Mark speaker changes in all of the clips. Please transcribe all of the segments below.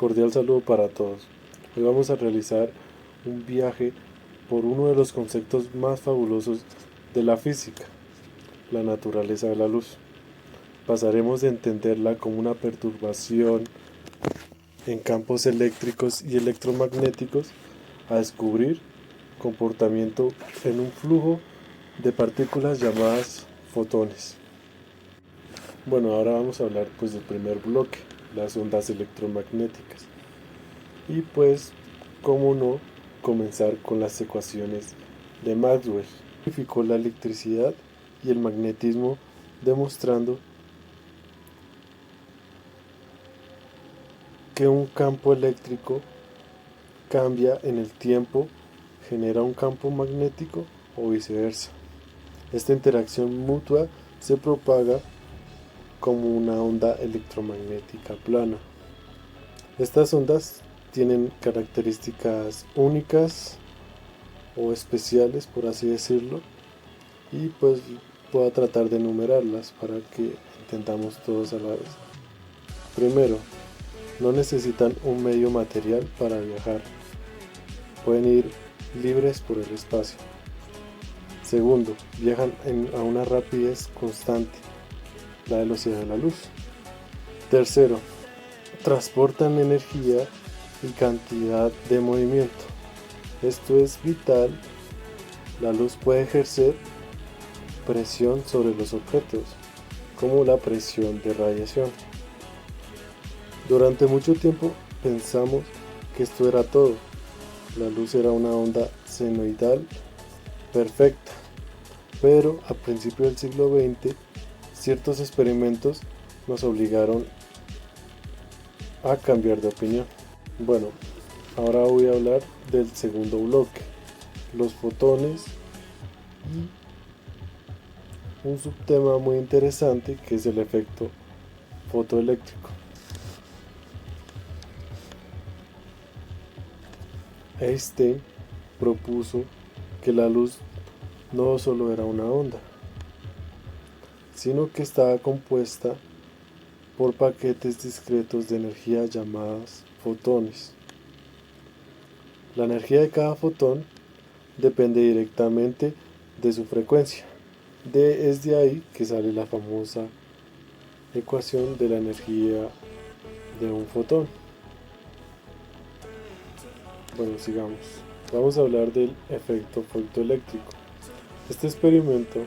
Speaker 1: Cordial saludo para todos. Hoy vamos a realizar un viaje por uno de los conceptos más fabulosos de la física, la naturaleza de la luz. Pasaremos de entenderla como una perturbación en campos eléctricos y electromagnéticos a descubrir comportamiento en un flujo de partículas llamadas fotones. Bueno, ahora vamos a hablar del primer bloque, las ondas electromagnéticas. Y cómo no, comenzar con las ecuaciones de Maxwell. Unificó la electricidad y el magnetismo, demostrando que un campo eléctrico cambia en el tiempo, genera un campo magnético o viceversa. Esta interacción mutua se propaga como una onda electromagnética plana. Estas ondas tienen características únicas o especiales, por así decirlo, y voy a tratar de enumerarlas para que entendamos todos a la vez. Primero, no necesitan un medio material para viajar, pueden ir libres por el espacio. Segundo, viajan a una rapidez constante, la velocidad de la luz. Tercero, transportan energía y cantidad de movimiento. Esto es vital. La luz puede ejercer presión sobre los objetos, como la presión de radiación. Durante mucho tiempo pensamos que esto era todo. La luz era una onda senoidal perfecta, pero a principios del siglo XX ciertos experimentos nos obligaron a cambiar de opinión. Bueno, ahora voy a hablar del segundo bloque, los fotones, y un subtema muy interesante que es el efecto fotoeléctrico. Einstein propuso que la luz no solo era una onda, sino que estaba compuesta por paquetes discretos de energía llamadas fotones. La energía de cada fotón depende directamente de su frecuencia. Es de ahí que sale la famosa ecuación de la energía de un fotón. Bueno, sigamos. Vamos a hablar del efecto fotoeléctrico. Este experimento,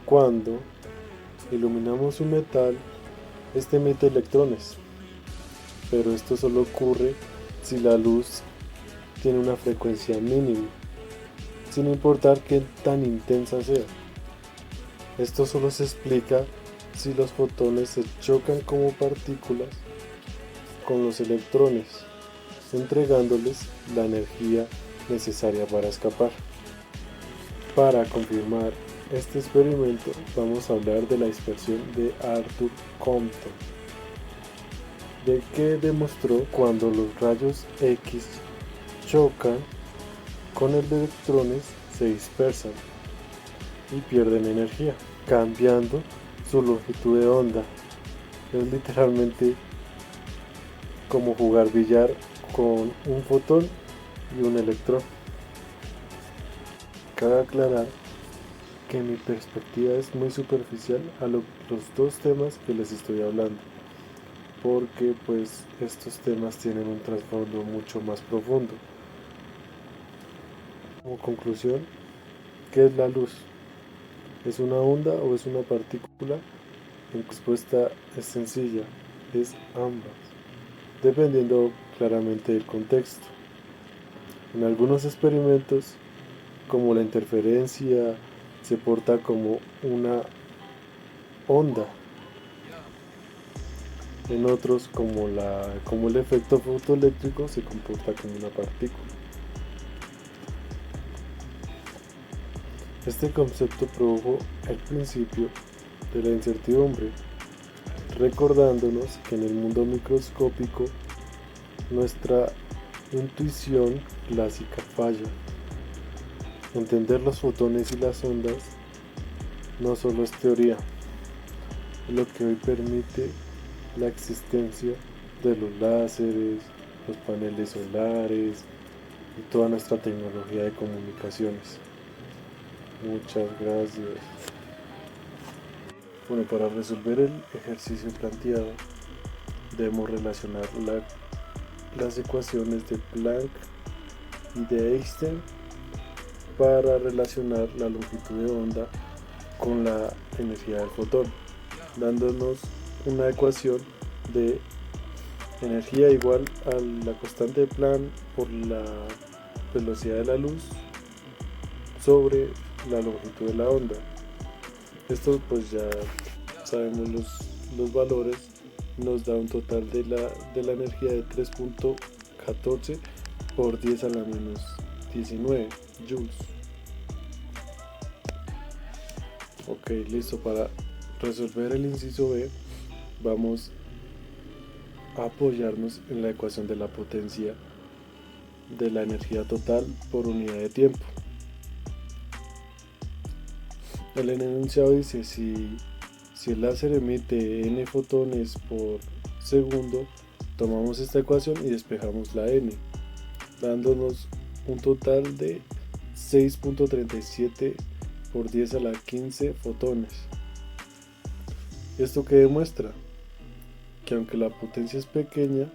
Speaker 1: cuando iluminamos un metal, este emite electrones, pero esto solo ocurre si la luz tiene una frecuencia mínima, sin importar qué tan intensa sea. Esto solo se explica si los fotones se chocan como partículas con los electrones, entregándoles la energía necesaria para escapar. Para confirmar este experimento vamos a hablar de la dispersión de Arthur Compton, de que demostró cuando los rayos X chocan con electrones se dispersan y pierden energía, cambiando su longitud de onda. Es literalmente como jugar billar con un fotón y un electrón. Cabe aclarar que mi perspectiva es muy superficial a los dos temas que les estoy hablando, porque estos temas tienen un trasfondo mucho más profundo. Como conclusión, ¿qué es la luz? ¿Es una onda o es una partícula? Mi respuesta es sencilla, es ambas, dependiendo claramente del contexto. En algunos experimentos, como la interferencia, se porta como una onda. En otros, como el efecto fotoeléctrico, se comporta como una partícula. Este concepto produjo el principio de la incertidumbre, recordándonos que en el mundo microscópico nuestra intuición clásica falla. Entender los fotones y las ondas no solo es teoría, es lo que hoy permite la existencia de los láseres, los paneles solares y toda nuestra tecnología de comunicaciones. Muchas gracias. Bueno, para resolver el ejercicio planteado, debemos relacionar las ecuaciones de Planck y de Einstein para relacionar la longitud de onda con la energía del fotón, dándonos una ecuación de energía igual a la constante de Planck por la velocidad de la luz sobre la longitud de la onda. Esto pues ya sabemos los valores, nos da un total de la energía de 3.14 por 10 a la menos 19 joules. Ok, listo. Para resolver el inciso B, vamos a apoyarnos en la ecuación de la potencia de la energía total por unidad de tiempo. El enunciado dice, si el láser emite n fotones por segundo, tomamos esta ecuación y despejamos la n, dándonos un total de 6.37 por 10 a la 15 fotones. ¿Esto qué demuestra? Que aunque la potencia es pequeña,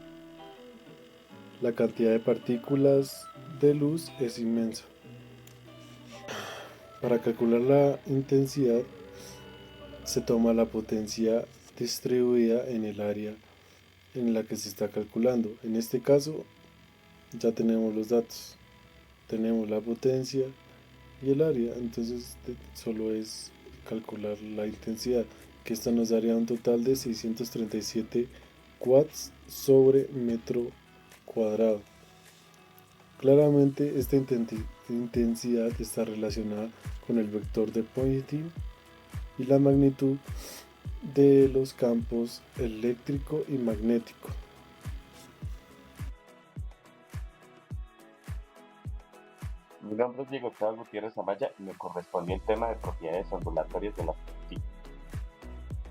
Speaker 1: la cantidad de partículas de luz es inmensa. Para calcular la intensidad, se toma la potencia distribuida en el área en la que se está calculando. En este caso, ya tenemos los datos. Tenemos la potencia y el área, entonces solo es calcular la intensidad, que esta nos daría un total de 637 watts sobre metro cuadrado. Claramente esta intensidad está relacionada con el vector de Poynting y la magnitud de los campos eléctrico y magnético.
Speaker 2: Mi nombre es Diego Octavio Gutiérrez Amaya y me correspondió el tema de propiedades ondulatorias de la física.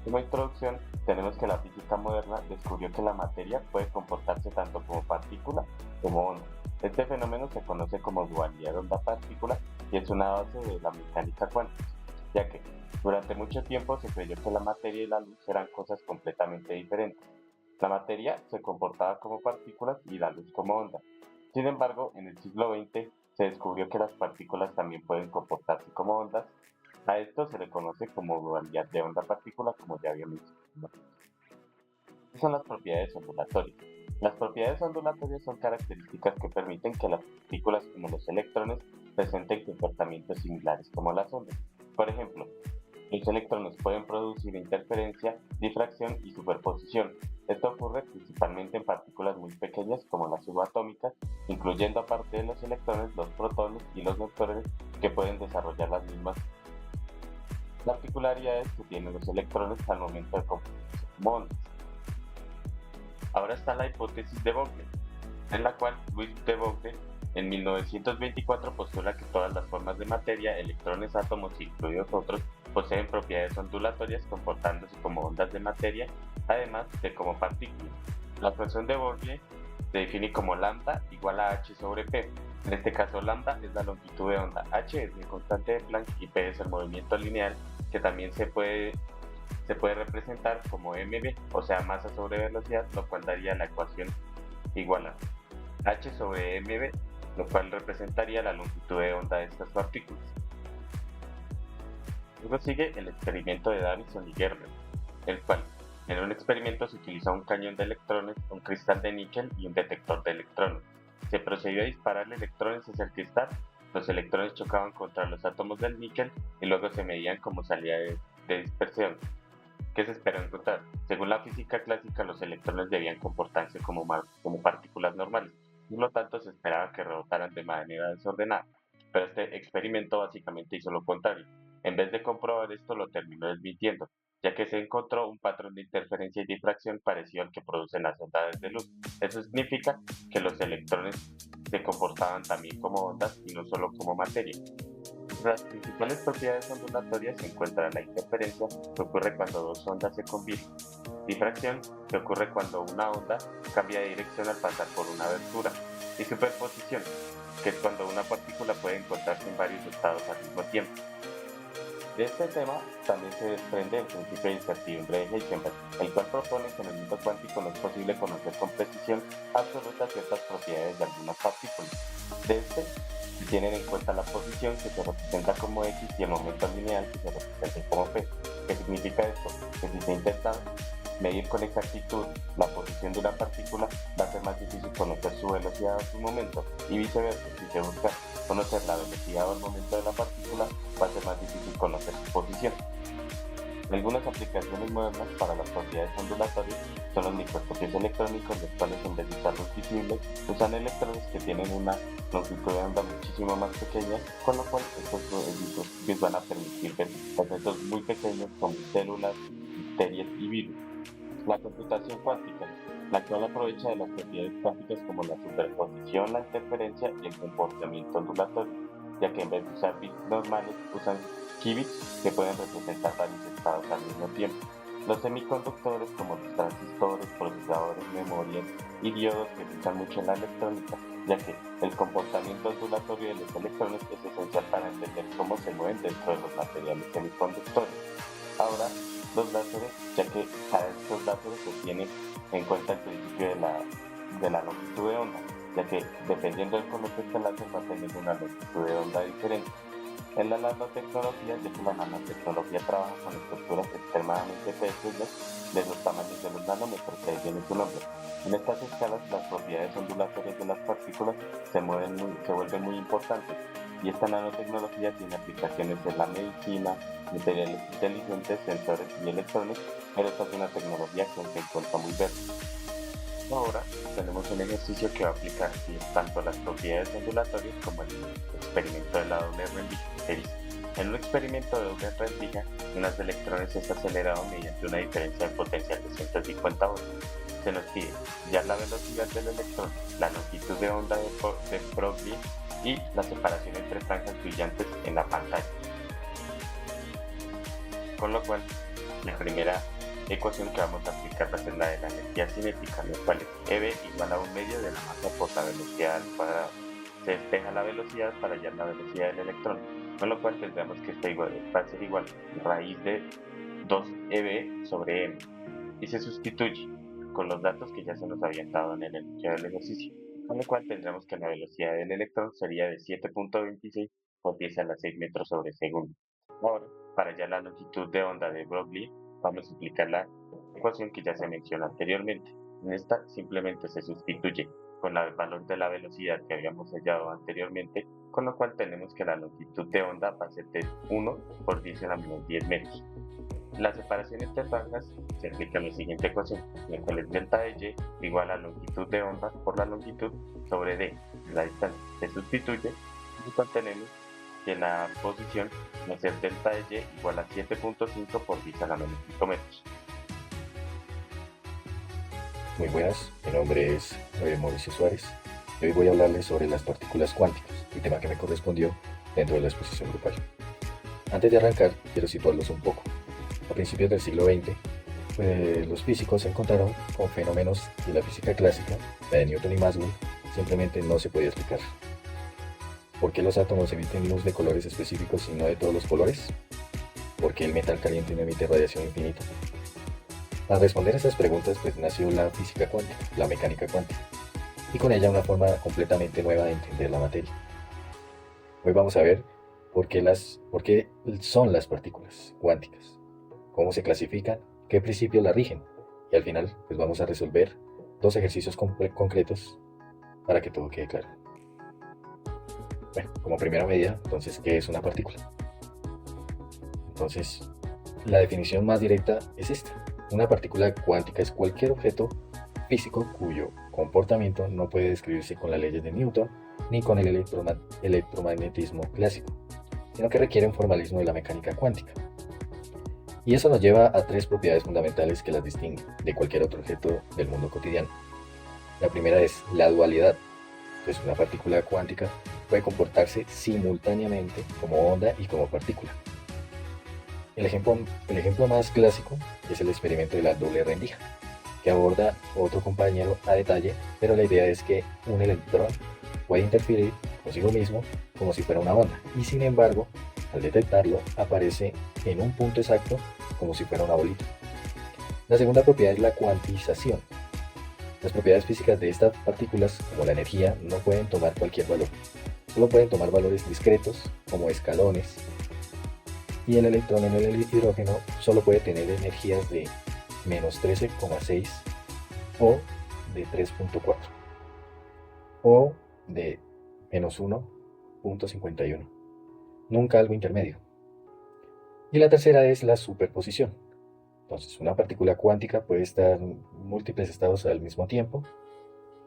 Speaker 2: Como introducción, tenemos que la física moderna descubrió que la materia puede comportarse tanto como partícula como onda. Este fenómeno se conoce como dualidad onda-partícula y es una base de la mecánica cuántica, ya que durante mucho tiempo se creyó que la materia y la luz eran cosas completamente diferentes. La materia se comportaba como partículas y la luz como onda. Sin embargo, en el siglo XX se descubrió que las partículas también pueden comportarse como ondas. A esto se le conoce como dualidad de onda-partícula, como ya había mencionado. ¿Qué son las propiedades ondulatorias? Las propiedades ondulatorias son características que permiten que las partículas como los electrones presenten comportamientos similares como las ondas. Por ejemplo, los electrones pueden producir interferencia, difracción y superposición. Esto ocurre principalmente en partículas muy pequeñas como las subatómicas, incluyendo aparte de los electrones, los protones y los neutrones que pueden desarrollar las mismas particularidades que tienen los electrones al momento de comportarse como ondas. Ahora está la hipótesis de Vogel, en la cual Louis de Vogel en 1924 postula que todas las formas de materia, electrones, átomos, incluidos otros, poseen propiedades ondulatorias comportándose como ondas de materia, además de como partículas. La ecuación de Vogel se define como lambda igual a h sobre p. En este caso, lambda es la longitud de onda, h es la constante de Planck y p es el movimiento lineal, que también se puede representar como mv, o sea, masa sobre velocidad, lo cual daría la ecuación igual a h sobre mv, lo cual representaría la longitud de onda de estas partículas. Luego sigue el experimento de Davison y Germer, el cual en un experimento se utiliza un cañón de electrones, un cristal de níquel y un detector de electrones. Se procedió a dispararle electrones hacia el cristal, los electrones chocaban contra los átomos del níquel y luego se medían como salida de dispersión. ¿Qué se espera encontrar? Según la física clásica, los electrones debían comportarse como partículas normales, por lo tanto se esperaba que rebotaran de manera desordenada, pero este experimento básicamente hizo lo contrario. En vez de comprobar esto, lo terminó desmintiendo, ya que se encontró un patrón de interferencia y difracción parecido al que producen las ondas de luz. Eso significa que los electrones se comportaban también como ondas y no solo como materia. Entre las principales propiedades ondulatorias se encuentra la interferencia, que ocurre cuando dos ondas se combinan, difracción, que ocurre cuando una onda cambia de dirección al pasar por una abertura, y superposición, que es cuando una partícula puede encontrarse en varios estados al mismo tiempo. De este tema también se desprende el principio de incertidumbre de Heisenberg, el cual propone que en el mundo cuántico no es posible conocer con precisión absoluta ciertas propiedades de algunas partículas. De este, se tienen en cuenta la posición, que se representa como X, y el momento lineal, que se representa como P. ¿Qué significa esto? Que si se intenta medir con exactitud la posición de una partícula, va a ser más difícil conocer su velocidad o su momento, y viceversa, si se busca conocer la velocidad o el momento de la partícula, va a ser más difícil conocer su posición. Algunas aplicaciones modernas para las propiedades ondulatorias son los microscopios electrónicos, los cuales en vez de usar luz visible, usan electrones que tienen una longitud de onda muchísimo más pequeña, con lo cual estos microscopios van a permitir ver objetos muy pequeños como células, bacterias y virus. La computación cuántica, la cual aprovecha de las propiedades cuánticas como la superposición, la interferencia y el comportamiento ondulatorio, ya que en vez de usar bits normales usan qubits que pueden representar varios estados al mismo tiempo. Los semiconductores como los transistores, procesadores, memorias y diodos que se usan mucho en la electrónica, ya que el comportamiento ondulatorio de los electrones es esencial para entender cómo se mueven dentro de los materiales semiconductores. Ahora, los láseres, ya que para estos láseres se tiene en cuenta el principio de la longitud de onda, ya que dependiendo del color que este láser va a tener una longitud de onda diferente. En la nanotecnología, ya que la nanotecnología trabaja con estructuras extremadamente pequeñas de los tamaños de los nanómetros, que ahí viene su nombre. En estas escalas, las propiedades ondulatorias de las partículas se vuelven muy importantes, y esta nanotecnología tiene aplicaciones en la medicina, materiales inteligentes, sensores y electrones, pero esta es una tecnología que se encuentra muy verde. Ahora tenemos un ejercicio que va a aplicar tanto las propiedades ondulatorias como el experimento de la doble rendija. Que dice: en un experimento de doble rendija, un haz de electrones es acelerado mediante una diferencia de potencial de 150 volts. Se nos pide ya la velocidad del electrón, la longitud de onda de Broglie y la separación entre franjas brillantes en la pantalla. Con lo cual, la primera ecuación que vamos a aplicar va a ser la de la energía cinética, la cual es EV igual a un medio de la masa por la velocidad al cuadrado. Se despeja la velocidad para hallar la velocidad del electrón, con lo cual tendremos que esta va a ser igual a raíz de 2EV sobre M, y se sustituye con los datos que ya se nos habían dado en el inicio del ejercicio, con lo cual tendremos que la velocidad del electrón sería de 7.26 por 10 a la 6 metros sobre segundo. Ahora, para hallar la longitud de onda de Broglie, vamos a aplicar la ecuación que ya se mencionó anteriormente. En esta simplemente se sustituye con el valor de la velocidad que habíamos hallado anteriormente, con lo cual tenemos que la longitud de onda va a ser de 1 por 10 a la menos 10 metros. La separación entre franjas se aplica en la siguiente ecuación, la cual es delta de y igual a longitud de onda por la longitud sobre d, la distancia. Se sustituye, y tenemos que la posición va a ser delta de y igual a 7.5 por 10 a la menos 5 metros.
Speaker 3: Muy buenas, mi nombre es Mauricio Suárez y hoy voy a hablarles sobre las partículas cuánticas, el tema que me correspondió dentro de la exposición grupal. Antes de arrancar, quiero situarlos un poco. A principios del siglo XX, los físicos se encontraron con fenómenos de la física clásica, la de Newton y Maxwell, simplemente no se podía explicar. ¿Por qué los átomos emiten luz de colores específicos y no de todos los colores? ¿Por qué el metal caliente no emite radiación infinita? Para responder a estas preguntas, nació la física cuántica, la mecánica cuántica, y con ella una forma completamente nueva de entender la materia. Hoy vamos a ver por qué son las partículas cuánticas, cómo se clasifican, qué principios la rigen, y al final vamos a resolver dos ejercicios concretos para que todo quede claro. Bueno, como primera medida, entonces, ¿qué es una partícula? Entonces, la definición más directa es esta. Una partícula cuántica es cualquier objeto físico cuyo comportamiento no puede describirse con las leyes de Newton ni con el electromagnetismo clásico, sino que requiere un formalismo de la mecánica cuántica. Y eso nos lleva a tres propiedades fundamentales que las distinguen de cualquier otro objeto del mundo cotidiano. La primera es la dualidad. Entonces, una partícula cuántica puede comportarse simultáneamente como onda y como partícula. El ejemplo más clásico es el experimento de la doble rendija, que aborda otro compañero a detalle, pero la idea es que un electrón puede interferir consigo mismo como si fuera una onda, y sin embargo, al detectarlo, aparece en un punto exacto como si fuera una bolita. La segunda propiedad es la cuantización. Las propiedades físicas de estas partículas, como la energía, no pueden tomar cualquier valor. Solo pueden tomar valores discretos, como escalones, y el electrón en el hidrógeno solo puede tener energías de menos 13,6 o de 3,4 o de menos 1,51. Nunca algo intermedio. Y la tercera es la superposición. Entonces, una partícula cuántica puede estar en múltiples estados al mismo tiempo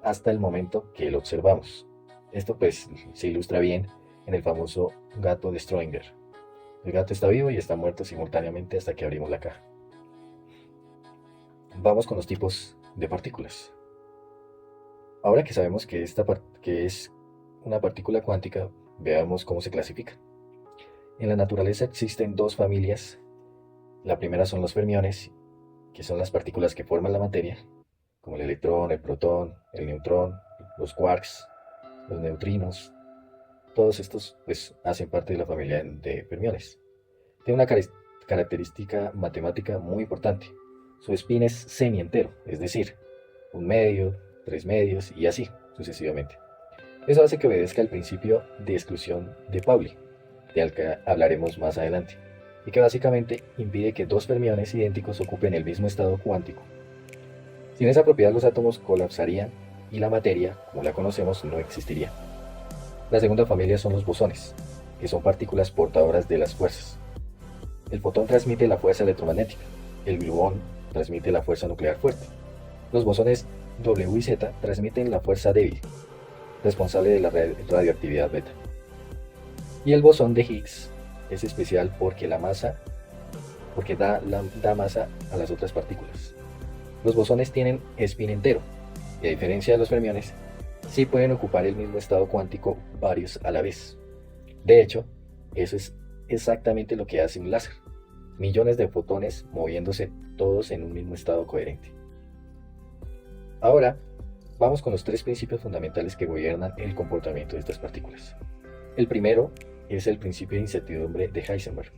Speaker 3: hasta el momento que lo observamos. Esto pues se ilustra bien en el famoso gato de Schrödinger. El gato está vivo y está muerto simultáneamente hasta que abrimos la caja. Vamos con los tipos de partículas. Ahora que sabemos que es una partícula cuántica, veamos cómo se clasifica. En la naturaleza existen dos familias. La primera son los fermiones, que son las partículas que forman la materia, como el electrón, el protón, el neutrón, los quarks, los neutrinos. Todos estos pues, hacen parte de la familia de fermiones. Tiene una característica matemática muy importante. Su spin es semientero, es decir, un medio, 3 medios y así sucesivamente. Eso hace que obedezca al principio de exclusión de Pauli, del que hablaremos más adelante, y que básicamente impide que dos fermiones idénticos ocupen el mismo estado cuántico. Sin esa propiedad los átomos colapsarían y la materia, como la conocemos, no existiría. La segunda familia son los bosones, que son partículas portadoras de las fuerzas. El fotón transmite la fuerza electromagnética, el gluón transmite la fuerza nuclear fuerte. Los bosones W y Z transmiten la fuerza débil, responsable de la radioactividad beta. Y el bosón de Higgs es especial porque da masa a las otras partículas. Los bosones tienen spin entero, y a diferencia de los fermiones, sí pueden ocupar el mismo estado cuántico varios a la vez. De hecho, eso es exactamente lo que hace un láser. Millones de fotones moviéndose todos en un mismo estado coherente. Ahora, vamos con los tres principios fundamentales que gobiernan el comportamiento de estas partículas. El primero es el principio de incertidumbre de Heisenberg,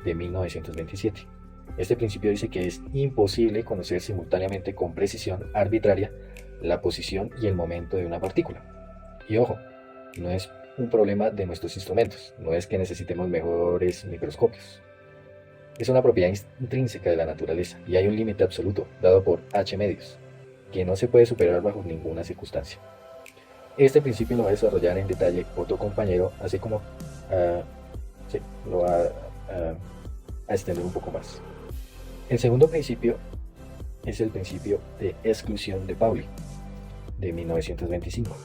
Speaker 3: de 1927. Este principio dice que es imposible conocer simultáneamente con precisión arbitraria la posición y el momento de una partícula. Y ojo, no es un problema de nuestros instrumentos, no es que necesitemos mejores microscopios. Es una propiedad intrínseca de la naturaleza y hay un límite absoluto dado por h medios, que no se puede superar bajo ninguna circunstancia. Este principio lo va a desarrollar en detalle otro compañero, así como lo va a extender un poco más. El segundo principio es el principio de exclusión de Pauli, de 1925.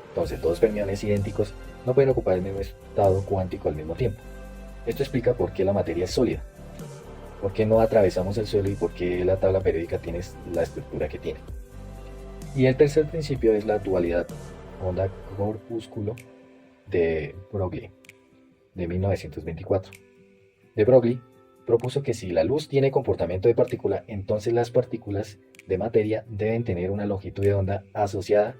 Speaker 3: Entonces, dos fermiones idénticos no pueden ocupar el mismo estado cuántico al mismo tiempo. Esto explica por qué la materia es sólida, por qué no atravesamos el suelo y por qué la tabla periódica tiene la estructura que tiene. Y el tercer principio es la dualidad onda-corpúsculo de Broglie, de 1924. De Broglie propuso que si la luz tiene comportamiento de partícula, entonces las partículas de materia deben tener una longitud de onda asociada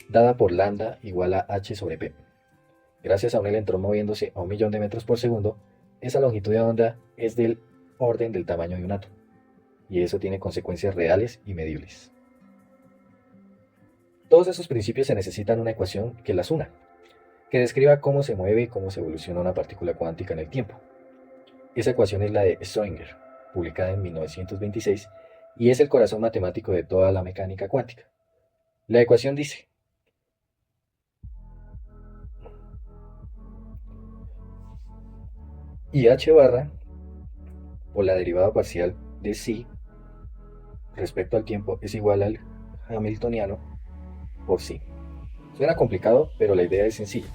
Speaker 3: dada por lambda igual a h sobre p. Gracias a un electrón moviéndose a 1.000.000 de metros por segundo, esa longitud de onda es del orden del tamaño de un átomo, y eso tiene consecuencias reales y medibles. Todos esos principios se necesitan una ecuación que las una, que describa cómo se mueve y cómo se evoluciona una partícula cuántica en el tiempo. Esa ecuación es la de Schrödinger, publicada en 1926, y es el corazón matemático de toda la mecánica cuántica. La ecuación dice: y h barra, o la derivada parcial de psi respecto al tiempo, es igual al hamiltoniano por psi. Suena complicado, pero la idea es sencilla.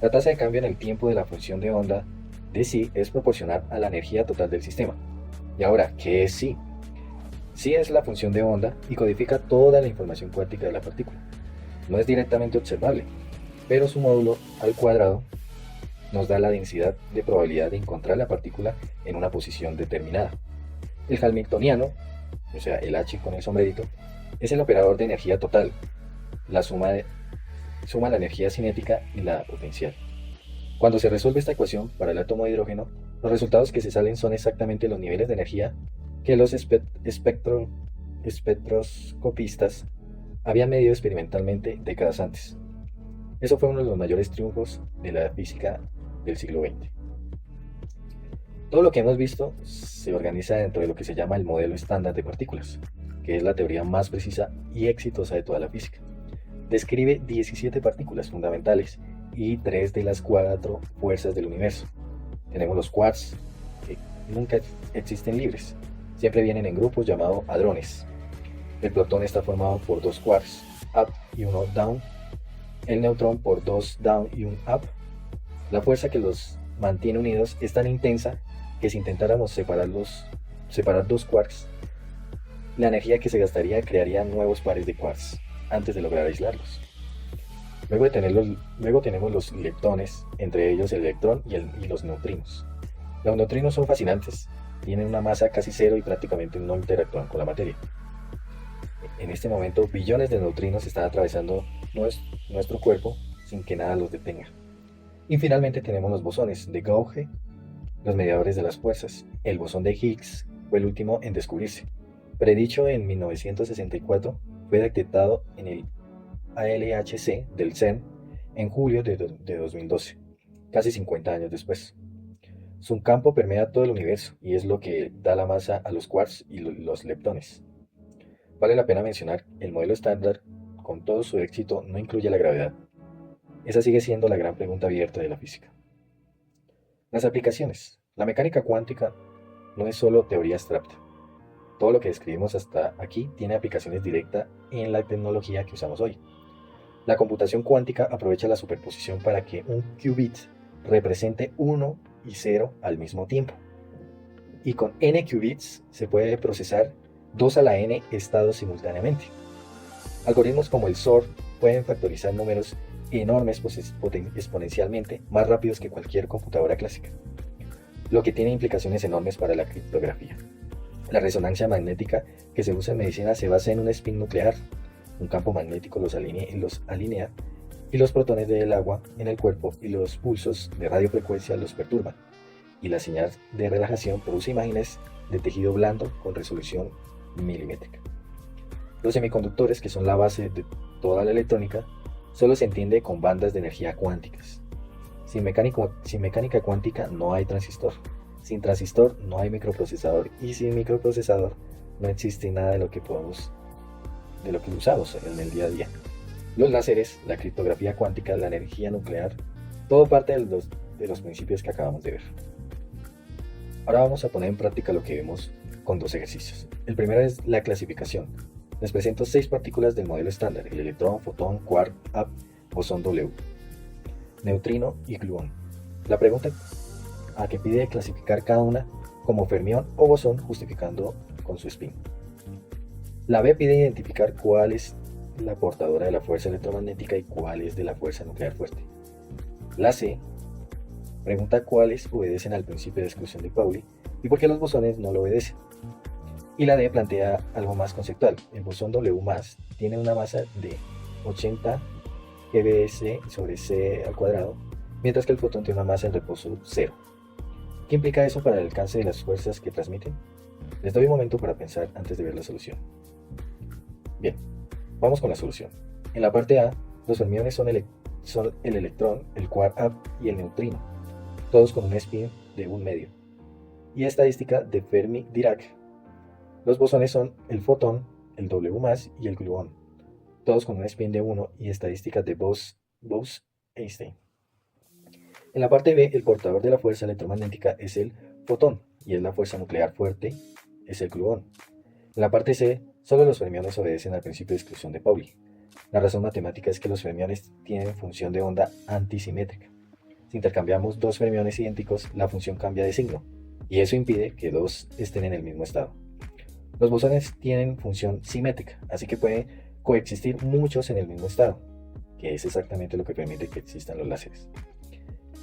Speaker 3: La tasa de cambio en el tiempo de la función de onda de psi es proporcional a la energía total del sistema. Y ahora, ¿qué es psi? Psi es la función de onda y codifica toda la información cuántica de la partícula. No es directamente observable, pero su módulo al cuadrado nos da la densidad de probabilidad de encontrar la partícula en una posición determinada. El hamiltoniano, o sea, el H con el sombrerito, es el operador de energía total, suma la energía cinética y la potencial. Cuando se resuelve esta ecuación para el átomo de hidrógeno, los resultados que se salen son exactamente los niveles de energía que los espectroscopistas habían medido experimentalmente décadas antes. Eso fue uno de los mayores triunfos de la física del siglo XX. Todo lo que hemos visto se organiza dentro de lo que se llama el modelo estándar de partículas, que es la teoría más precisa y exitosa de toda la física. Describe 17 partículas fundamentales y 3 de las 4 fuerzas del universo. Tenemos los quarks, que nunca existen libres, siempre vienen en grupos llamados hadrones. El protón está formado por 2 quarks, up y 1 down. El neutrón por 2 down y 1 up. La fuerza que los mantiene unidos es tan intensa que si intentáramos separar 2 quarks, la energía que se gastaría crearía nuevos pares de quarks antes de lograr aislarlos. Luego tenemos los leptones, entre ellos el electrón y los neutrinos. Los neutrinos son fascinantes, tienen una masa casi cero y prácticamente no interactúan con la materia. En este momento, billones de neutrinos están atravesando nuestro cuerpo sin que nada los detenga. Y finalmente tenemos los bosones de Gauge, los mediadores de las fuerzas. El bosón de Higgs fue el último en descubrirse. Predicho en 1964, fue detectado en el ALHC del CERN en julio de 2012, casi 50 años después. Su campo permea todo el universo y es lo que da la masa a los quarks y los leptones. Vale la pena mencionar, el modelo estándar, con todo su éxito, no incluye la gravedad. Esa sigue siendo la gran pregunta abierta de la física. Las aplicaciones. La mecánica cuántica no es solo teoría abstracta. Todo lo que describimos hasta aquí tiene aplicaciones directas en la tecnología que usamos hoy. La computación cuántica aprovecha la superposición para que un qubit represente 1 y 0 al mismo tiempo. Y con n qubits se puede procesar 2 a la n estados simultáneamente. Algoritmos como el SOR pueden factorizar números enormes exponencialmente más rápidos que cualquier computadora clásica, lo que tiene implicaciones enormes para la criptografía. La resonancia magnética que se usa en medicina se basa en un spin nuclear. Un campo magnético los alinea y los protones del agua en el cuerpo y los pulsos de radiofrecuencia los perturban. Y la señal de relajación produce imágenes de tejido blando con resolución milimétrica. Los semiconductores, que son la base de toda la electrónica, solo se entiende con bandas de energía cuánticas. Sin mecánica cuántica no hay transistor. Sin transistor no hay microprocesador y sin microprocesador no existe nada de lo que usamos en el día a día. Los láseres, la criptografía cuántica, la energía nuclear, todo parte de los principios que acabamos de ver. Ahora vamos a poner en práctica lo que vemos con 2 ejercicios. El primero es la clasificación. Les presento 6 partículas del modelo estándar: el electrón, fotón, quark, up, bosón W, neutrino y gluón. La pregunta a que pide clasificar cada una como fermión o bosón, justificando con su spin. La B pide identificar cuál es la portadora de la fuerza electromagnética y cuál es de la fuerza nuclear fuerte. La C pregunta cuáles obedecen al principio de exclusión de Pauli y por qué los bosones no lo obedecen. Y la D plantea algo más conceptual. El bosón W+ tiene una masa de 80 GbS sobre C al cuadrado, mientras que el fotón tiene una masa en reposo 0. ¿Qué implica eso para el alcance de las fuerzas que transmiten? Les doy un momento para pensar antes de ver la solución. Bien, vamos con la solución. En la parte A, los fermiones son el electrón, el quark up y el neutrino, todos con un spin de 1 medio, y estadística de Fermi-Dirac. Los bosones son el fotón, el W+ y el gluón, todos con un spin de 1 y estadísticas de Bose-Einstein. En la parte B, el portador de la fuerza electromagnética es el fotón y es la fuerza nuclear fuerte, es el gluón. En la parte C, solo los fermiones obedecen al principio de exclusión de Pauli. La razón matemática es que los fermiones tienen función de onda antisimétrica. Si intercambiamos 2 fermiones idénticos, la función cambia de signo, y eso impide que 2 estén en el mismo estado. Los bosones tienen función simétrica, así que pueden coexistir muchos en el mismo estado. que es exactamente lo que permite que existan los láseres.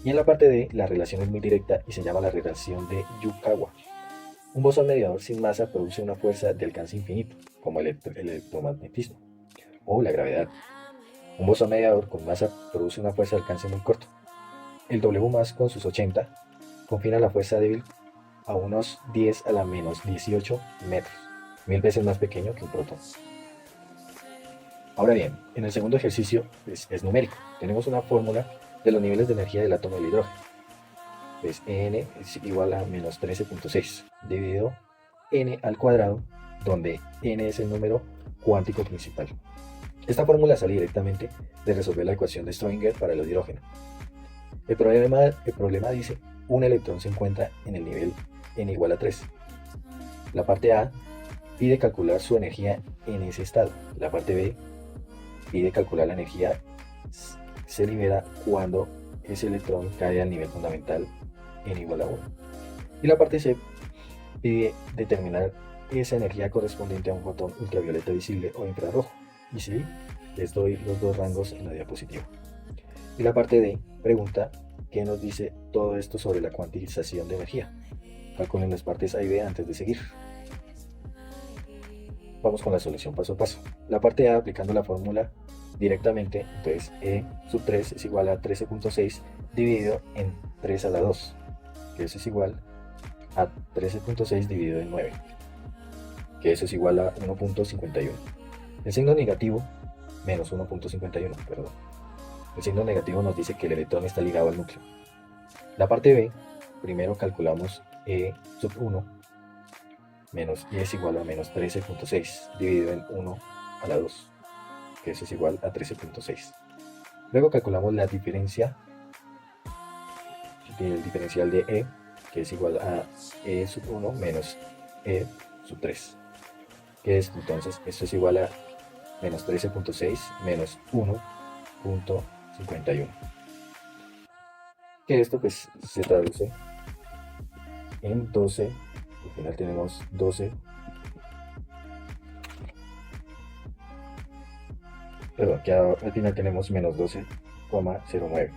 Speaker 3: Y en la parte D, la relación es muy directa y se llama la relación de Yukawa. Un bosón mediador sin masa produce una fuerza de alcance infinito, como el electromagnetismo o la gravedad. Un bosón mediador con masa produce una fuerza de alcance muy corto. El W con sus 80 confina la fuerza débil a unos 10 a la menos 18 metros, 1000 veces más pequeño que un protón. Ahora bien, en el segundo ejercicio es numérico. Tenemos una fórmula de los niveles de energía del átomo del hidrógeno. Pues En es igual a menos 13.6 dividido N al cuadrado, donde N es el número cuántico principal. Esta fórmula sale directamente de resolver la ecuación de Schrödinger para el hidrógeno. El problema dice, un electrón se encuentra en el nivel N igual a 3. La parte A pide calcular su energía en ese estado. La parte B pide calcular la energía se libera cuando ese electrón cae al nivel fundamental N igual a 1. Y la parte C pide determinar esa energía correspondiente a un fotón ultravioleta visible o infrarrojo. Y sí, les doy los dos rangos en la diapositiva. Y la parte D pregunta qué nos dice todo esto sobre la cuantización de energía. Calculen las partes A y B antes de seguir. Vamos con la solución paso a paso. La parte A, aplicando la fórmula directamente, entonces E sub 3 es igual a 13.6 dividido en 3 a la 2, que eso es igual a 13.6 dividido en 9, que eso es igual a 1.51. El signo negativo, menos 1.51, perdón. El signo negativo nos dice que el electrón está ligado al núcleo. La parte B, primero calculamos E sub 1 menos E es igual a menos 13.6 dividido en 1 a la 2, que eso es igual a 13.6. Luego calculamos la diferencia del diferencial de E, que es igual a E sub 1 menos E sub 3, que es entonces esto es igual a menos 13.6 menos 1.51, que esto pues se traduce en 12. Al final tenemos 12, perdón, que al final tenemos menos 12,09.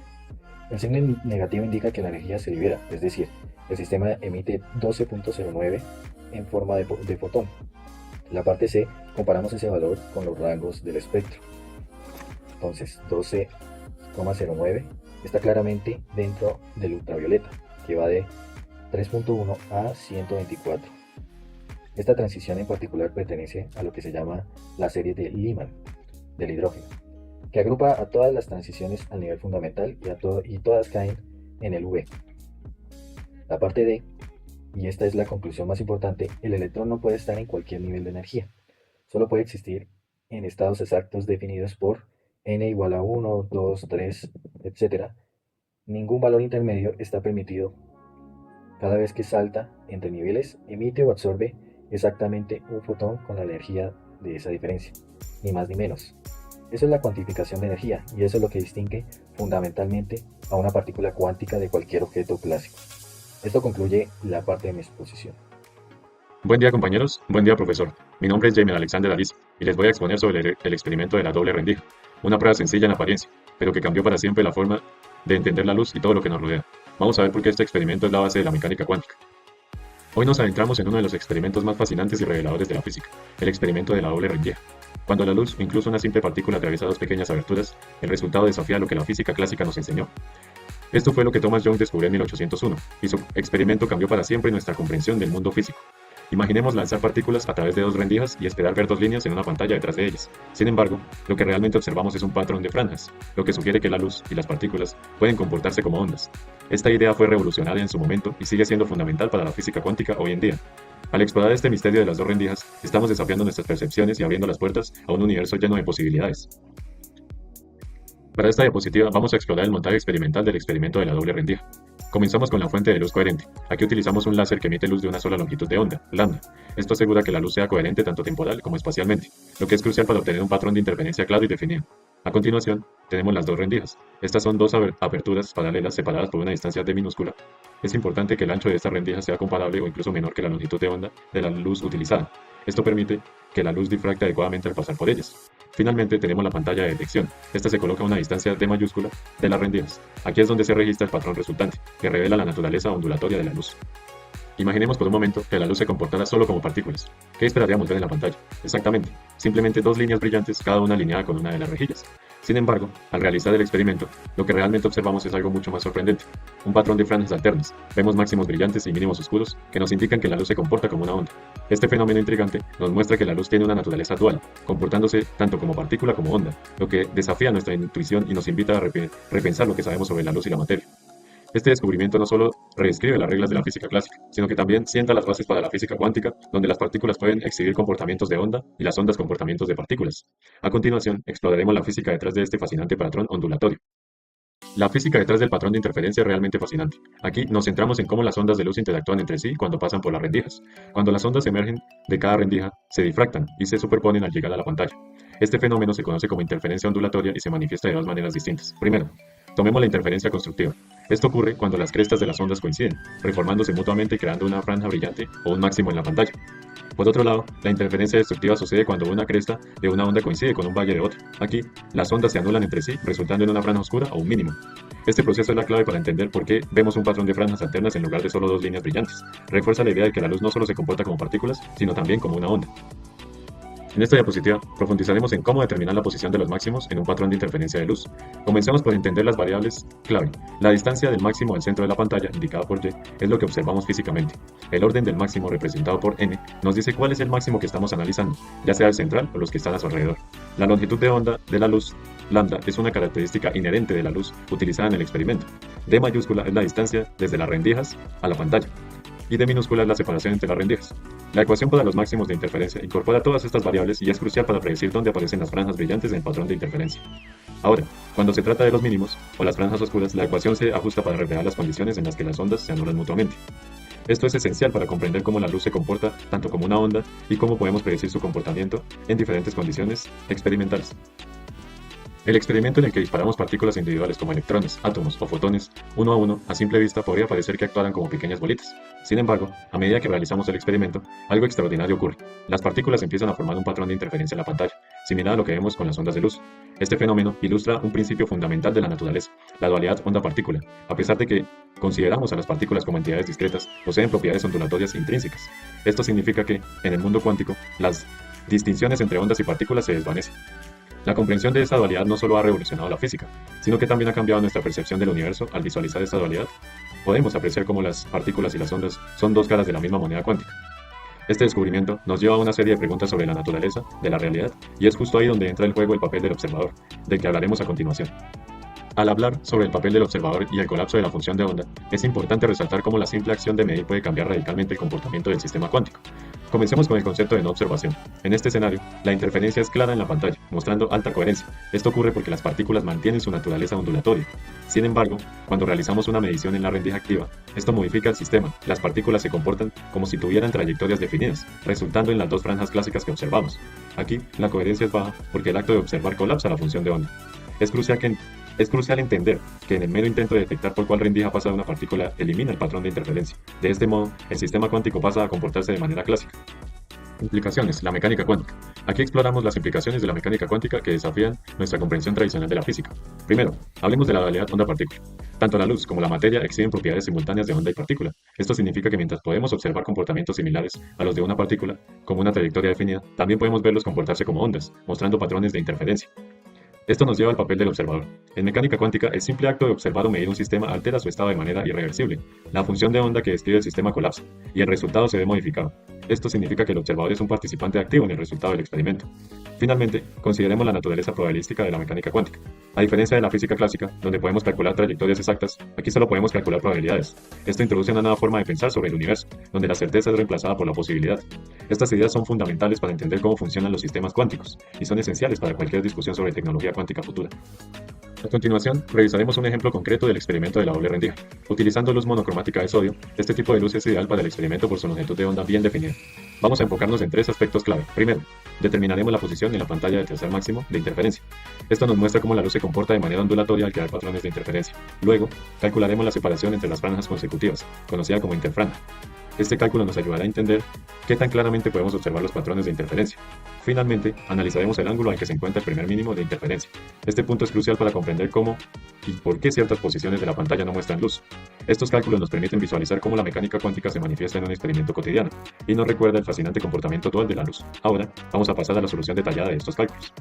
Speaker 3: El signo negativo indica que la energía se libera, es decir, el sistema emite 12.09 en forma de fotón. En la parte C comparamos ese valor con los rangos del espectro. Entonces 12,09 está claramente dentro del ultravioleta, que va de 3.1 a 124. Esta transición en particular pertenece a lo que se llama la serie de Lyman del hidrógeno, que agrupa a todas las transiciones al nivel fundamental y todas caen en el V. La parte D, y esta es la conclusión más importante, el electrón no puede estar en cualquier nivel de energía, solo puede existir en estados exactos definidos por n igual a 1, 2, 3, etc. Ningún valor intermedio está permitido. Cada vez que salta entre niveles, emite o absorbe exactamente un fotón con la energía de esa diferencia, ni más ni menos. Eso es la cuantificación de energía, y eso es lo que distingue fundamentalmente a una partícula cuántica de cualquier objeto clásico. Esto concluye la parte de mi exposición.
Speaker 4: Buen día, compañeros. Buen día, profesor. Mi nombre es Jaime Alexander Ariz y les voy a exponer sobre el experimento de la doble rendija, una prueba sencilla en apariencia, pero que cambió para siempre la forma de entender la luz y todo lo que nos rodea. Vamos a ver por qué este experimento es la base de la mecánica cuántica. Hoy nos adentramos en uno de los experimentos más fascinantes y reveladores de la física, el experimento de la doble rendija. Cuando la luz, incluso una simple partícula, atraviesa dos pequeñas aberturas, el resultado desafía lo que la física clásica nos enseñó. Esto fue lo que Thomas Young descubrió en 1801, y su experimento cambió para siempre nuestra comprensión del mundo físico. Imaginemos lanzar partículas a través de dos rendijas y esperar ver dos líneas en una pantalla detrás de ellas. Sin embargo, lo que realmente observamos es un patrón de franjas, lo que sugiere que la luz y las partículas pueden comportarse como ondas. Esta idea fue revolucionaria en su momento y sigue siendo fundamental para la física cuántica hoy en día. Al explorar este misterio de las dos rendijas, estamos desafiando nuestras percepciones y abriendo las puertas a un universo lleno de posibilidades. Para esta diapositiva vamos a explorar el montaje experimental del experimento de la doble rendija. Comenzamos con la fuente de luz coherente. Aquí utilizamos un láser que emite luz de una sola longitud de onda, lambda. Esto asegura que la luz sea coherente tanto temporal como espacialmente, lo que es crucial para obtener un patrón de interferencia claro y definido. A continuación, tenemos las dos rendijas. Estas son dos aperturas paralelas separadas por una distancia d minúscula. Es importante que el ancho de esta rendija sea comparable o incluso menor que la longitud de onda de la luz utilizada. Esto permite que la luz difracte adecuadamente al pasar por ellas. Finalmente tenemos la pantalla de detección. Esta se coloca a una distancia d mayúscula de las rendijas. Aquí es donde se registra el patrón resultante, que revela la naturaleza ondulatoria de la luz. Imaginemos por un momento que la luz se comportara solo como partículas. ¿Qué esperaríamos ver en la pantalla? Exactamente, simplemente dos líneas brillantes, cada una alineada con una de las rejillas. Sin embargo, al realizar el experimento, lo que realmente observamos es algo mucho más sorprendente. Un patrón de franjas alternas. Vemos máximos brillantes y mínimos oscuros que nos indican que la luz se comporta como una onda. Este fenómeno intrigante nos muestra que la luz tiene una naturaleza dual, comportándose tanto como partícula como onda, lo que desafía nuestra intuición y nos invita a repensar lo que sabemos sobre la luz y la materia. Este descubrimiento no solo reescribe las reglas de la física clásica, sino que también sienta las bases para la física cuántica, donde las partículas pueden exhibir comportamientos de onda y las ondas comportamientos de partículas. A continuación, exploraremos la física detrás de este fascinante patrón ondulatorio. La física detrás del patrón de interferencia es realmente fascinante. Aquí nos centramos en cómo las ondas de luz interactúan entre sí cuando pasan por las rendijas. Cuando las ondas emergen de cada rendija, se difractan y se superponen al llegar a la pantalla. Este fenómeno se conoce como interferencia ondulatoria y se manifiesta de dos maneras distintas. Primero, tomemos la interferencia constructiva. Esto ocurre cuando las crestas de las ondas coinciden, reformándose mutuamente y creando una franja brillante o un máximo en la pantalla. Por otro lado, la interferencia destructiva sucede cuando una cresta de una onda coincide con un valle de otra. Aquí, las ondas se anulan entre sí, resultando en una franja oscura o un mínimo. Este proceso es la clave para entender por qué vemos un patrón de franjas alternas en lugar de solo dos líneas brillantes. Refuerza la idea de que la luz no solo se comporta como partículas, sino también como una onda. En esta diapositiva profundizaremos en cómo determinar la posición de los máximos en un patrón de interferencia de luz. Comencemos por entender las variables clave. La distancia del máximo al centro de la pantalla, indicada por Y, es lo que observamos físicamente. El orden del máximo, representado por N, nos dice cuál es el máximo que estamos analizando, ya sea el central o los que están a su alrededor. La longitud de onda de la luz, lambda, es una característica inherente de la luz utilizada en el experimento. D mayúscula es la distancia desde las rendijas a la pantalla, y D minúscula es la separación entre las rendijas. La ecuación para los máximos de interferencia incorpora todas estas variables y es crucial para predecir dónde aparecen las franjas brillantes en el patrón de interferencia. Ahora, cuando se trata de los mínimos, o las franjas oscuras, la ecuación se ajusta para reflejar las condiciones en las que las ondas se anulan mutuamente. Esto es esencial para comprender cómo la luz se comporta tanto como una onda y cómo podemos predecir su comportamiento en diferentes condiciones experimentales. El experimento en el que disparamos partículas individuales como electrones, átomos o fotones, uno a uno, a simple vista podría parecer que actuaran como pequeñas bolitas. Sin embargo, a medida que realizamos el experimento, algo extraordinario ocurre. Las partículas empiezan a formar un patrón de interferencia en la pantalla, similar a lo que vemos con las ondas de luz. Este fenómeno ilustra un principio fundamental de la naturaleza, la dualidad onda-partícula. A pesar de que consideramos a las partículas como entidades discretas, poseen propiedades ondulatorias intrínsecas. Esto significa que, en el mundo cuántico, las distinciones entre ondas y partículas se desvanecen. La comprensión de esta dualidad no solo ha revolucionado la física, sino que también ha cambiado nuestra percepción del universo. Al visualizar esta dualidad, podemos apreciar cómo las partículas y las ondas son dos caras de la misma moneda cuántica. Este descubrimiento nos lleva a una serie de preguntas sobre la naturaleza de la realidad, y es justo ahí donde entra en juego el papel del observador, del que hablaremos a continuación. Al hablar sobre el papel del observador y el colapso de la función de onda, es importante resaltar cómo la simple acción de medir puede cambiar radicalmente el comportamiento del sistema cuántico. Comencemos con el concepto de no observación. En este escenario, la interferencia es clara en la pantalla, mostrando alta coherencia. Esto ocurre porque las partículas mantienen su naturaleza ondulatoria. Sin embargo, cuando realizamos una medición en la rendija activa, esto modifica el sistema. Las partículas se comportan como si tuvieran trayectorias definidas, resultando en las dos franjas clásicas que observamos. Aquí, la coherencia es baja porque el acto de observar colapsa la función de onda. Es crucial entender que en el mero intento de detectar por cuál rendija pasa una partícula elimina el patrón de interferencia. De este modo, el sistema cuántico pasa a comportarse de manera clásica. Implicaciones, la mecánica cuántica. Aquí exploramos las implicaciones de la mecánica cuántica que desafían nuestra comprensión tradicional de la física. Primero, hablemos de la dualidad onda-partícula. Tanto la luz como la materia exhiben propiedades simultáneas de onda y partícula. Esto significa que mientras podemos observar comportamientos similares a los de una partícula, como una trayectoria definida, también podemos verlos comportarse como ondas, mostrando patrones de interferencia. Esto nos lleva al papel del observador. En mecánica cuántica, el simple acto de observar o medir un sistema altera su estado de manera irreversible. La función de onda que describe el sistema colapsa, y el resultado se ve modificado. Esto significa que el observador es un participante activo en el resultado del experimento. Finalmente, consideremos la naturaleza probabilística de la mecánica cuántica. A diferencia de la física clásica, donde podemos calcular trayectorias exactas, aquí solo podemos calcular probabilidades. Esto introduce una nueva forma de pensar sobre el universo, donde la certeza es reemplazada por la posibilidad. Estas ideas son fundamentales para entender cómo funcionan los sistemas cuánticos, y son esenciales para cualquier discusión sobre tecnología cuántica futura. A continuación, revisaremos un ejemplo concreto del experimento de la doble rendija. Utilizando luz monocromática de sodio, este tipo de luz es ideal para el experimento por su longitud de onda bien definida. Vamos a enfocarnos en tres aspectos clave. Primero, Determinaremos la posición en la pantalla de tercer máximo de interferencia. Esto nos muestra cómo la luz se comporta de manera ondulatoria al crear patrones de interferencia. Luego, calcularemos la separación entre las franjas consecutivas, conocida como interfranja. Este cálculo nos ayudará a entender qué tan claramente podemos observar los patrones de interferencia. Finalmente, analizaremos el ángulo en que se encuentra el primer mínimo de interferencia. Este punto es crucial para comprender cómo y por qué ciertas posiciones de la pantalla no muestran luz. Estos cálculos nos permiten visualizar cómo la mecánica cuántica se manifiesta en un experimento cotidiano y nos recuerda el fascinante comportamiento dual de la luz. Ahora, vamos a pasar a la solución detallada de estos cálculos.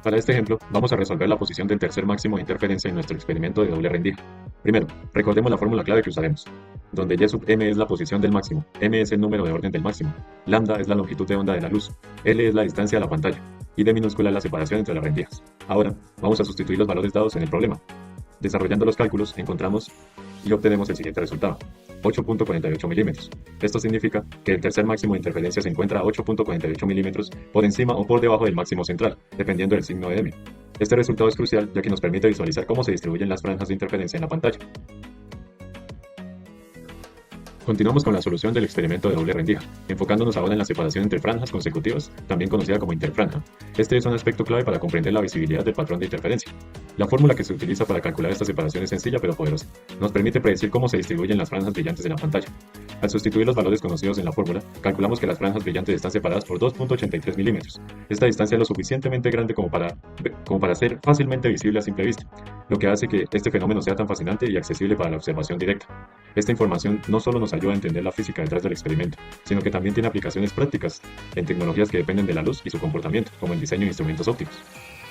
Speaker 4: Para este ejemplo, vamos a resolver la posición del tercer máximo de interferencia en nuestro experimento de doble rendija. Primero, recordemos la fórmula clave que usaremos, donde y sub m es la posición del máximo, m es el número de orden del máximo, lambda es la longitud de onda de la luz, l es la distancia a la pantalla, y d minúscula es la separación entre las rendijas. Ahora, vamos a sustituir los valores dados en el problema. Desarrollando los cálculos, encontramos y obtenemos el siguiente resultado: 8.48 milímetros. Esto significa que el tercer máximo de interferencia se encuentra a 8.48 milímetros por encima o por debajo del máximo central, dependiendo del signo de m. Este resultado es crucial ya que nos permite visualizar cómo se distribuyen las franjas de interferencia en la pantalla. Continuamos con la solución del experimento de doble rendija, enfocándonos ahora en la separación entre franjas consecutivas, también conocida como interfranja. Este es un aspecto clave para comprender la visibilidad del patrón de interferencia. La fórmula que se utiliza para calcular esta separación es sencilla pero poderosa. Nos permite predecir cómo se distribuyen las franjas brillantes de la pantalla. Al sustituir los valores conocidos en la fórmula, calculamos que las franjas brillantes están separadas por 2.83 milímetros. Esta distancia es lo suficientemente grande como para ser fácilmente visible a simple vista, lo que hace que este fenómeno sea tan fascinante y accesible para la observación directa. Esta información no solo nos ayuda a entender la física detrás del experimento, sino que también tiene aplicaciones prácticas en tecnologías que dependen de la luz y su comportamiento, como el diseño de instrumentos ópticos.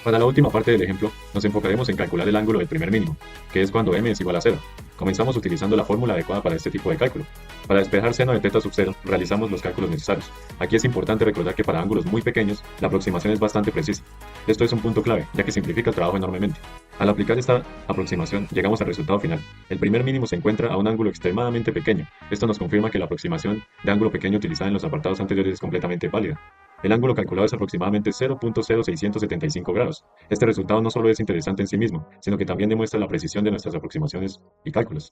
Speaker 4: Para la última parte del ejemplo, nos enfocaremos en calcular el ángulo del primer mínimo, que es cuando m es igual a 0. Comenzamos utilizando la fórmula adecuada para este tipo de cálculo. Para despejar seno de θ sub 0, realizamos los cálculos necesarios. Aquí es importante recordar que para ángulos muy pequeños, la aproximación es bastante precisa. Esto es un punto clave, ya que simplifica el trabajo enormemente. Al aplicar esta aproximación, llegamos al resultado final. El primer mínimo se encuentra a un ángulo extremadamente pequeño. Esto nos confirma que la aproximación de ángulo pequeño utilizada en los apartados anteriores es completamente válida. El ángulo calculado es aproximadamente 0.0675 grados. Este resultado no solo es interesante en sí mismo, sino que también demuestra la precisión de nuestras aproximaciones y cálculos.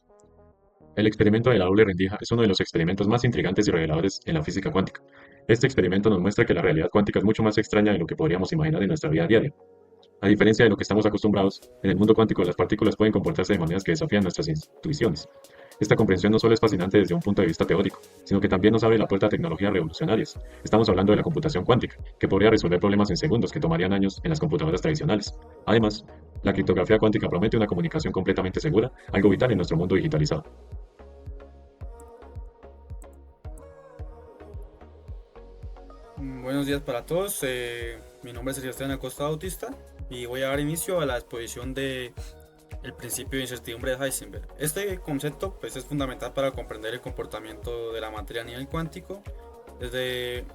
Speaker 4: El experimento de la doble rendija es uno de los experimentos más intrigantes y reveladores en la física cuántica. Este experimento nos muestra que la realidad cuántica es mucho más extraña de lo que podríamos imaginar en nuestra vida diaria. A diferencia de lo que estamos acostumbrados, en el mundo cuántico las partículas pueden comportarse de maneras que desafían nuestras intuiciones. Esta comprensión no solo es fascinante desde un punto de vista teórico, sino que también nos abre la puerta a tecnologías revolucionarias. Estamos hablando de la computación cuántica, que podría resolver problemas en segundos que tomarían años en las computadoras tradicionales. Además, la criptografía cuántica promete una comunicación completamente segura, algo vital en nuestro mundo digitalizado.
Speaker 5: Buenos días para todos, mi nombre es Sebastián Acosta Bautista y voy a dar inicio a la exposición de el principio de incertidumbre de Heisenberg. Este concepto pues, es fundamental para comprender el comportamiento de la materia a nivel cuántico, desde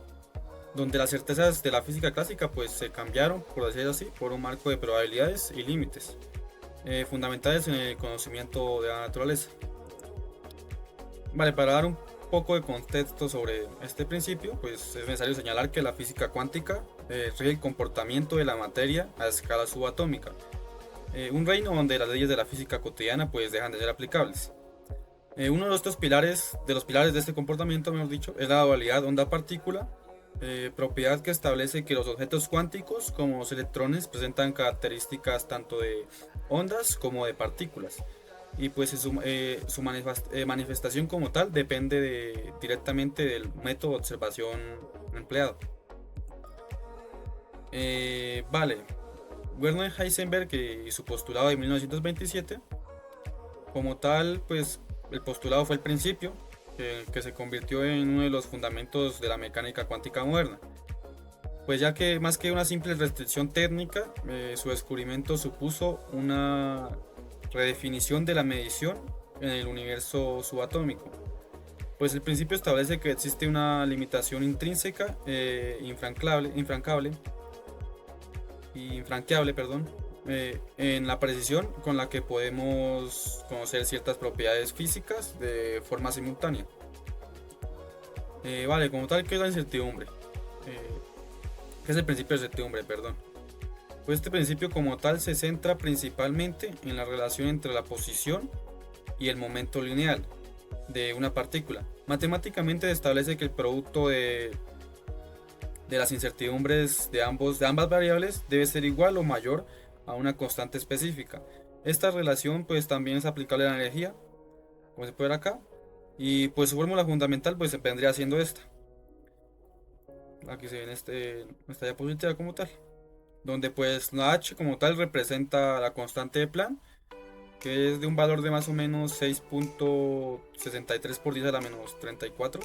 Speaker 5: donde las certezas de la física clásica pues, se cambiaron, por decirlo así, por un marco de probabilidades y límites, fundamentales en el conocimiento de la naturaleza. Vale, para dar un poco de contexto sobre este principio, pues es necesario señalar que la física cuántica rige el comportamiento de la materia a escala subatómica, un reino donde las leyes de la física cotidiana pues dejan de ser aplicables. Uno de los pilares de este comportamiento, mejor dicho, es la dualidad onda-partícula, propiedad que establece que los objetos cuánticos como los electrones presentan características tanto de ondas como de partículas. Y pues su manifestación como tal depende directamente del método de observación empleado. Werner Heisenberg y su postulado de 1927, como tal, pues el postulado fue el principio que se convirtió en uno de los fundamentos de la mecánica cuántica moderna. Pues ya que más que una simple restricción técnica, su descubrimiento supuso una redefinición de la medición en el universo subatómico. Pues el principio establece que existe una limitación intrínseca infranqueable, en la precisión con la que podemos conocer ciertas propiedades físicas de forma simultánea. Como tal, ¿qué es la incertidumbre? ¿Qué es el principio de incertidumbre? Pues este principio como tal se centra principalmente en la relación entre la posición y el momento lineal de una partícula. Matemáticamente se establece que el producto de de las incertidumbres de ambas variables debe ser igual o mayor a una constante específica. Esta relación pues también es aplicable a la energía, como se puede ver acá, y pues su fórmula fundamental pues se vendría siendo esta. Aquí se ve en esta diapositiva como tal, donde pues la H como tal representa la constante de Planck, que es de un valor de más o menos 6.63 por 10 a la menos 34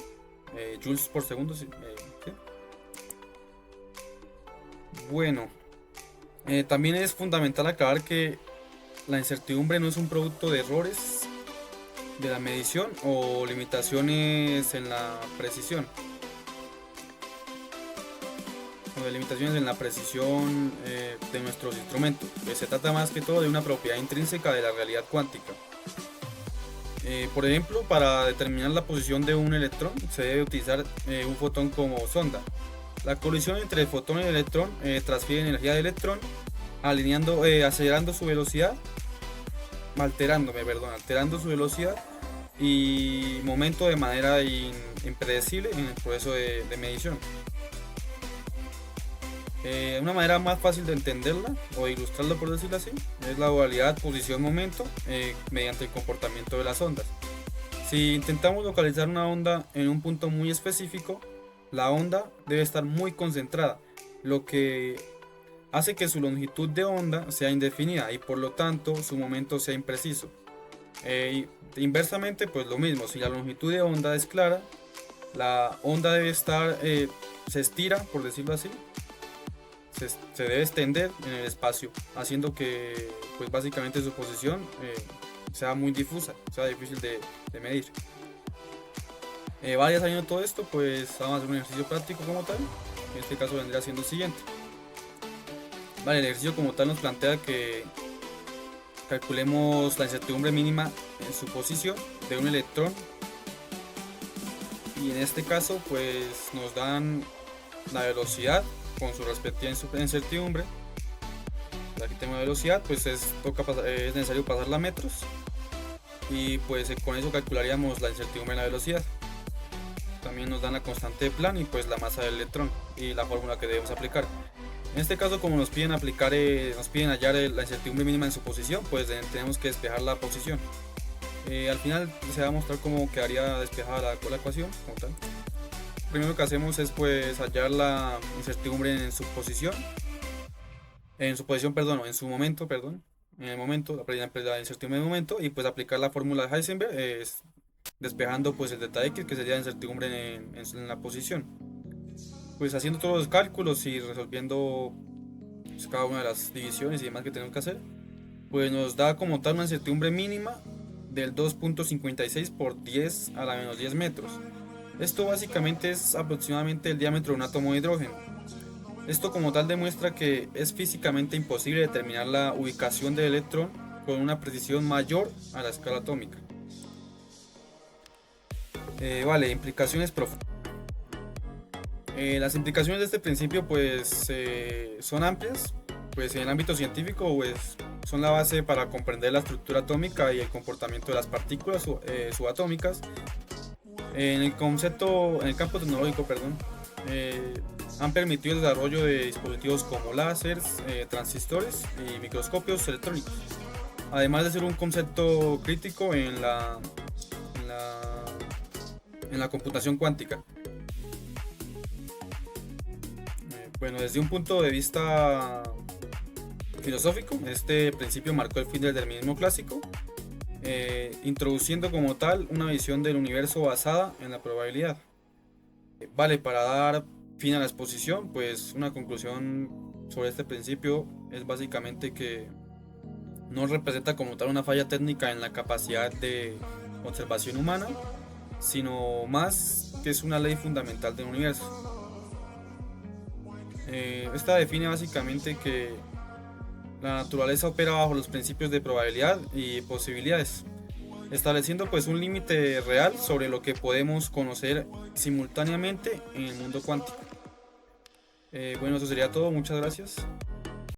Speaker 5: joules por segundo. ¿Sí? Bueno, también es fundamental aclarar que la incertidumbre no es un producto de errores de la medición o limitaciones en la precisión. O de limitaciones en la precisión de nuestros instrumentos. Pues se trata más que todo de una propiedad intrínseca de la realidad cuántica. Por ejemplo, para determinar la posición de un electrón se debe utilizar un fotón como sonda. La colisión entre el fotón y el electrón transfiere energía del electrón, acelerando su velocidad, alterando su velocidad y momento de manera impredecible en el proceso de medición. Una manera más fácil de entenderla o de ilustrarla, por decirlo así, es la dualidad posición-momento mediante el comportamiento de las ondas. Si intentamos localizar una onda en un punto muy específico, la onda debe estar muy concentrada, lo que hace que su longitud de onda sea indefinida y por lo tanto su momento sea impreciso. Inversamente, pues lo mismo, si la longitud de onda es clara, la onda debe estar, se estira, por decirlo así, se debe extender en el espacio, haciendo que pues básicamente su posición sea muy difusa, sea difícil de medir. Vaya sabiendo todo esto, pues vamos a hacer un ejercicio práctico como tal. En este caso vendría siendo el siguiente. Vale, el ejercicio como tal nos plantea que calculemos la incertidumbre mínima en su posición de un electrón, y en este caso pues nos dan la velocidad con su respectiva incertidumbre. Aquí tenemos la velocidad, pues es necesario pasarla a metros, y pues con eso calcularíamos la incertidumbre en la velocidad. También nos dan la constante de Planck y pues la masa del electrón y la fórmula que debemos aplicar. En este caso, como nos piden hallar la incertidumbre mínima en su posición, pues tenemos que despejar la posición. Al final se va a mostrar cómo quedaría despejada la ecuación como tal. Lo primero que hacemos es pues hallar la incertidumbre en su momento, en el momento, la incertidumbre en el momento, y pues aplicar la fórmula de Heisenberg, despejando pues el delta X, que sería la incertidumbre en la posición. Pues haciendo todos los cálculos y resolviendo pues cada una de las divisiones y demás que tenemos que hacer, pues nos da como tal una incertidumbre mínima del 2.56 por 10 a la menos 10 metros. Esto básicamente es aproximadamente el diámetro de un átomo de hidrógeno. Esto como tal demuestra que es físicamente imposible determinar la ubicación del electrón con una precisión mayor a la escala atómica. Vale, implicaciones profundas. Las implicaciones de este principio pues son amplias, pues en el ámbito científico pues son la base para comprender la estructura atómica y el comportamiento de las partículas subatómicas. En el campo tecnológico, han permitido el desarrollo de dispositivos como láseres, transistores y microscopios electrónicos, además de ser un concepto crítico en la computación cuántica. Bueno, desde un punto de vista filosófico, este principio marcó el fin del determinismo clásico, introduciendo como tal una visión del universo basada en la probabilidad. Vale, para dar fin a la exposición, pues una conclusión sobre este principio es básicamente que no representa como tal una falla técnica en la capacidad de observación humana, sino más que es una ley fundamental del universo. Esta define básicamente que la naturaleza opera bajo los principios de probabilidad y posibilidades, estableciendo pues un límite real sobre lo que podemos conocer simultáneamente en el mundo cuántico. Bueno, eso sería todo, muchas gracias.